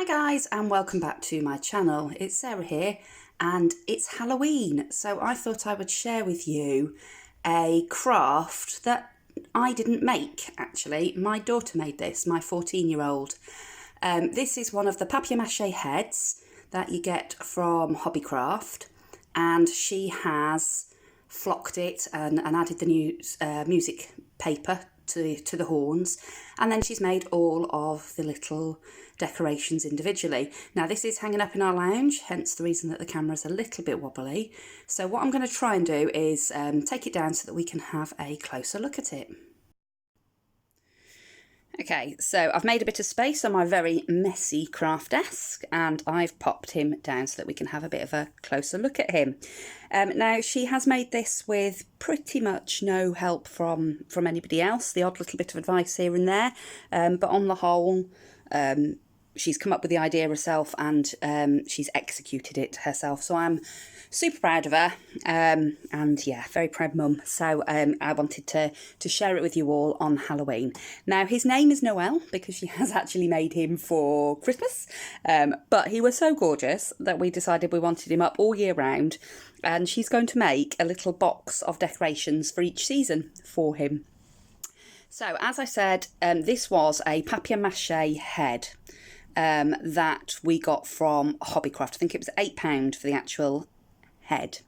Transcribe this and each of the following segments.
Hi guys, and welcome back to my channel. It's Sarah here and it's Halloween, so I thought I would share with you a craft that I didn't make actually. My daughter made this, my 14-year-old. This is one of the papier-mâché heads that you get from Hobbycraft, and she has flocked it and added the new music paper to the horns, and then she's made all of the little decorations individually. Now this is hanging up in our lounge, hence the reason that the camera's a little bit wobbly. So what I'm going to try and do is take it down so that we can have a closer look at it. Okay, so I've made a bit of space on my very messy craft desk and I've popped him down so that we can have a bit of a closer look at him. Now she has made this with pretty much no help from anybody else, the odd little bit of advice here and there, but on the whole she's come up with the idea herself and she's executed it herself, so I'm super proud of her, and yeah, very proud mum. So I wanted to share it with you all on Halloween. Now his name is Noel because she has actually made him for Christmas, but he was so gorgeous that we decided we wanted him up all year round, and she's going to make a little box of decorations for each season for him. So as I said, this was a papier-mâché head that we got from Hobbycraft. I think it was £8 for the actual head.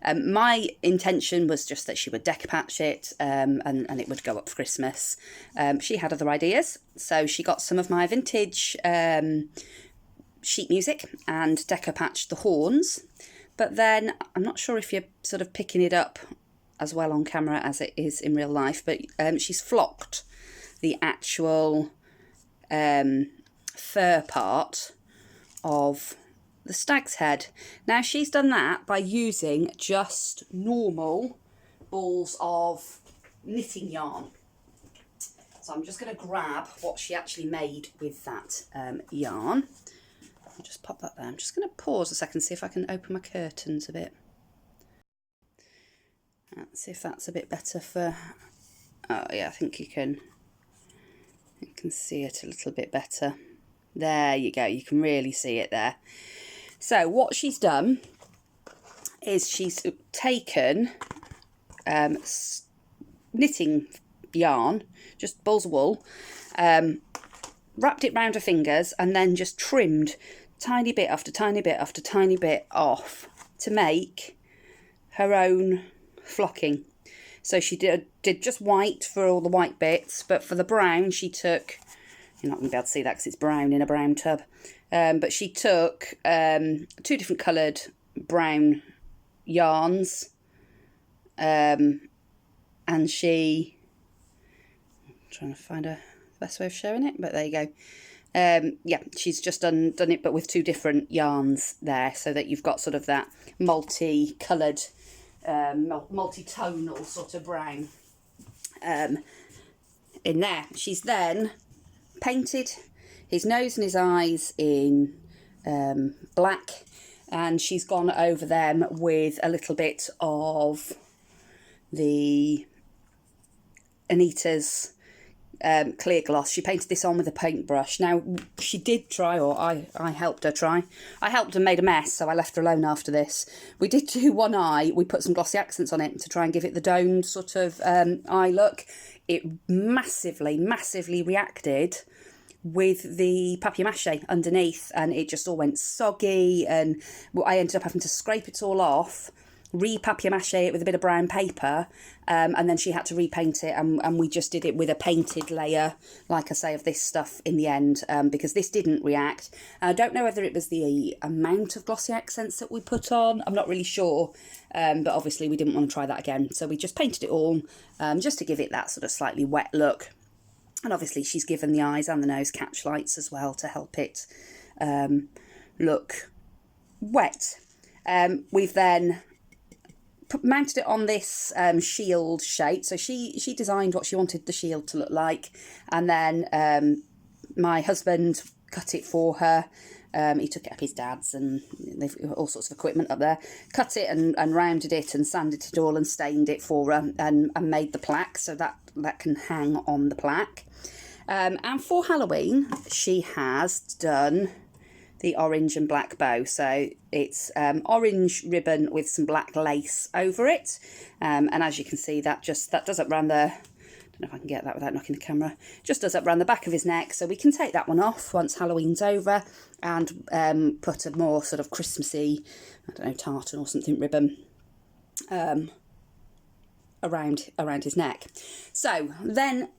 My intention was just that she would decoupatch it and it would go up for Christmas. She had other ideas, so she got some of my vintage sheet music and decoupatched the horns, but then I'm not sure if you're sort of picking it up as well on camera as it is in real life, but she's flocked the actual fur part of the stag's head. Now she's done that by using just normal balls of knitting yarn. So I'm just going to grab what she actually made with that yarn. I'll just pop that there. I'm just going to pause a second, see if I can open my curtains a bit. Let's see if that's a bit better for... Oh yeah, I think you can see it a little bit better. There you go, you can really see it there. So what she's done is she's taken knitting yarn, just balls of wool, wrapped it round her fingers and then just trimmed tiny bit after tiny bit after tiny bit off to make her own flocking. So she did just white for all the white bits, but for the brown she took, you're not going to be able to see that because it's brown in a brown tub, but she took 2 different coloured brown yarns, and I'm trying to find the best way of showing it, but there you go. Yeah, she's just done it but with 2 different yarns there, so that you've got sort of that multi-coloured, multi-tonal sort of brown in there. She's then painted his nose and his eyes in black, and she's gone over them with a little bit of the Anita's clear gloss. She painted this on with a paintbrush. Now she did try, or I helped her try. I helped and made a mess, so I left her alone after this. We did do one eye. We put some glossy accents on it to try and give it the domed sort of eye look. It massively reacted with the papier-mâché underneath, and it just all went soggy, and I ended up having to scrape it all off, re-papier-mâché it with a bit of brown paper, and then she had to repaint it, and we just did it with a painted layer, like I say, of this stuff in the end, because this didn't react. I don't know whether it was the amount of glossy accents that we put on, I'm not really sure, but obviously we didn't want to try that again, so we just painted it all, just to give it that sort of slightly wet look. And obviously she's given the eyes and the nose catch lights as well to help it look wet. We've then mounted it on this shield shape. So she designed what she wanted the shield to look like, and then my husband cut it for her. He took it up his dad's, and they've got all sorts of equipment up there. Cut it and rounded it and sanded it all and stained it for her, and made the plaque so that can hang on the plaque. And for Halloween, she has done the orange and black bow. So it's orange ribbon with some black lace over it. And as you can see, that does up around the, I don't know if I can get that without knocking the camera, just does up around the back of his neck. So we can take that one off once Halloween's over and put a more sort of Christmassy, I don't know, tartan or something ribbon around his neck. So then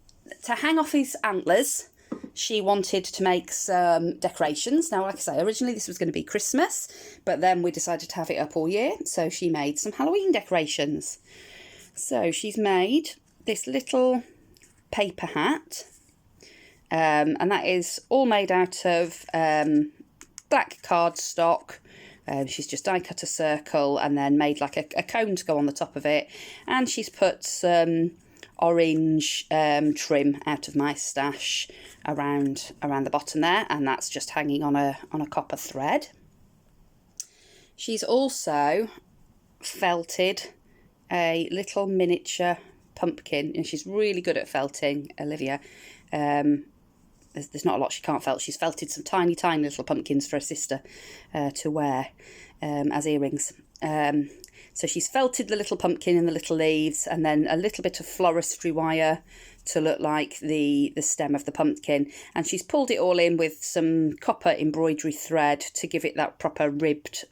to hang off his antlers, she wanted to make some decorations. Now, like I say, originally this was going to be Christmas, but then we decided to have it up all year. So she made some Halloween decorations. So she's made this little paper hat, and that is all made out of black cardstock. She's just die cut a circle and then made like a cone to go on the top of it, and she's put some orange trim out of my stash around the bottom there, and that's just hanging on a copper thread. She's also felted a little miniature pumpkin, and she's really good at felting, Olivia. There's not a lot she can't felt. She's felted some tiny little pumpkins for her sister to wear as earrings. So she's felted the little pumpkin and the little leaves, and then a little bit of floristry wire to look like the stem of the pumpkin. And she's pulled it all in with some copper embroidery thread to give it that proper ribbed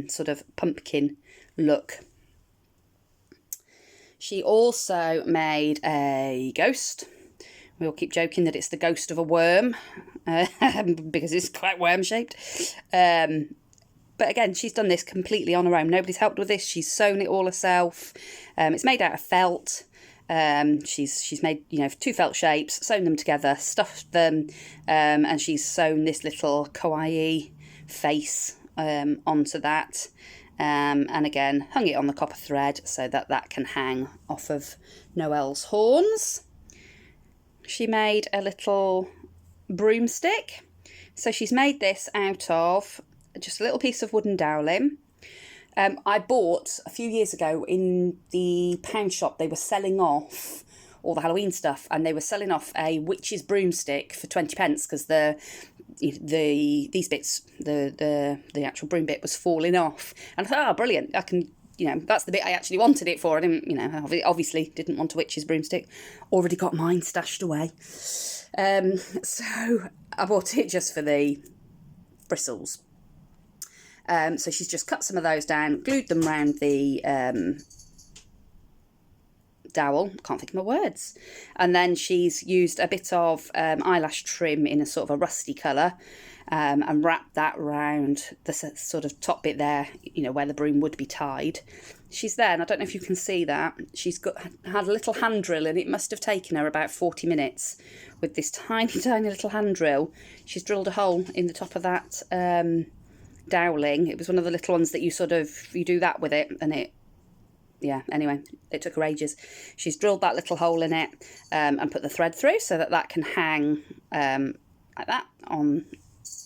sort of pumpkin look. She also made a ghost. We all keep joking that it's the ghost of a worm because it's quite worm-shaped. But again, she's done this completely on her own. Nobody's helped with this. She's sewn it all herself. It's made out of felt. She's made, 2 felt shapes, sewn them together, stuffed them, and she's sewn this little kawaii face onto that. And again, hung it on the copper thread so that can hang off of Noel's horns. She made a little broomstick. So she's made this out of just a little piece of wooden dowling. I bought a few years ago in the pound shop, they were selling off all the Halloween stuff, and they were selling off a witch's broomstick for 20p because these bits, the actual broom bit was falling off. And I thought, oh, brilliant, I can, that's the bit I actually wanted it for. I didn't, obviously didn't want a witch's broomstick. Already got mine stashed away. So I bought it just for the bristles. So she's just cut some of those down, glued them around the dowel, can't think of my words, and then she's used a bit of eyelash trim in a sort of a rusty colour, and wrapped that round the sort of top bit there, where the broom would be tied. She's there, and I don't know if you can see that, she's had a little hand drill, and it must have taken her about 40 minutes with this tiny little hand drill. She's drilled a hole in the top of that dowling. It was one of the little ones that you do that with it, and anyway, it took her ages. She's drilled that little hole in it and put the thread through so that can hang like that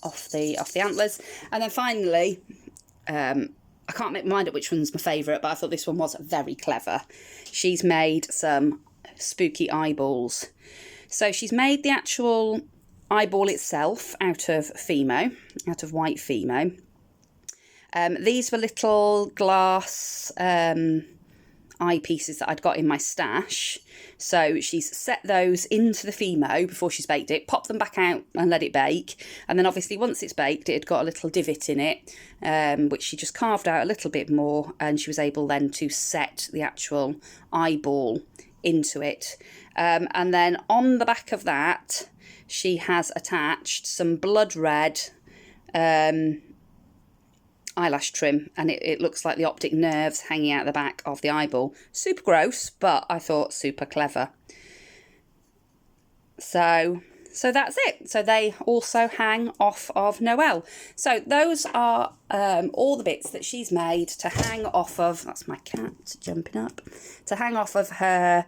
off the antlers. And then finally, I can't make my mind up which one's my favourite, but I thought this one was very clever. She's made some spooky eyeballs. So she's made the actual eyeball itself out of white Fimo. These were little glass eyepieces that I'd got in my stash. So she's set those into the Fimo before she's baked it, popped them back out and let it bake. And then obviously once it's baked, it had got a little divot in it, which she just carved out a little bit more, and she was able then to set the actual eyeball into it. And then on the back of that, she has attached some blood red eyelash trim, and it looks like the optic nerves hanging out the back of the eyeball. Super gross, but I thought super clever. So that's it. So they also hang off of Noel. So those are all the bits that she's made to hang off of, that's my cat jumping up, to hang off of her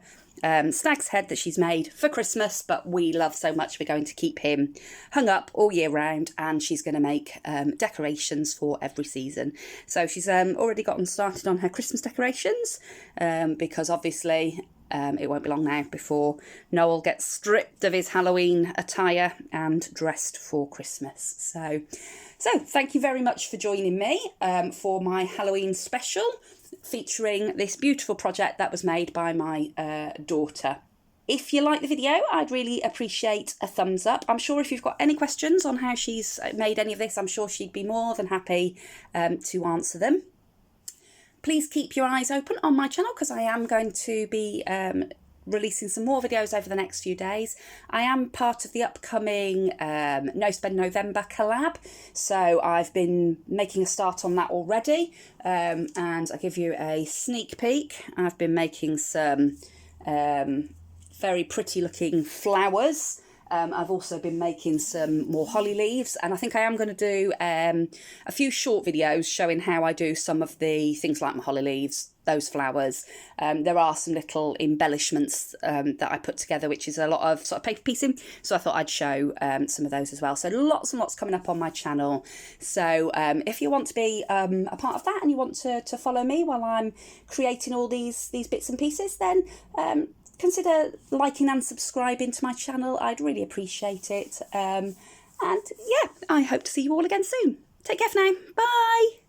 stag's head that she's made for Christmas, but we love so much we're going to keep him hung up all year round, and she's going to make decorations for every season. So she's already gotten started on her Christmas decorations because obviously it won't be long now before Noel gets stripped of his Halloween attire and dressed for Christmas. So thank you very much for joining me for my Halloween special featuring this beautiful project that was made by my daughter. If you like the video, I'd really appreciate a thumbs up. I'm sure if you've got any questions on how she's made any of this, I'm sure she'd be more than happy to answer them. Please keep your eyes open on my channel because I am going to be releasing some more videos over the next few days. I am part of the upcoming No Spend November collab, so I've been making a start on that already, and I'll give you a sneak peek. I've been making some very pretty looking flowers. I've also been making some more holly leaves, and I think I am going to do a few short videos showing how I do some of the things like my holly leaves, those flowers. There are some little embellishments that I put together, which is a lot of sort of paper piecing, so I thought I'd show some of those as well. So lots and lots coming up on my channel. So if you want to be a part of that and you want to follow me while I'm creating all these bits and pieces, then consider liking and subscribing to my channel. I'd really appreciate it. And yeah, I hope to see you all again soon. Take care for now. Bye.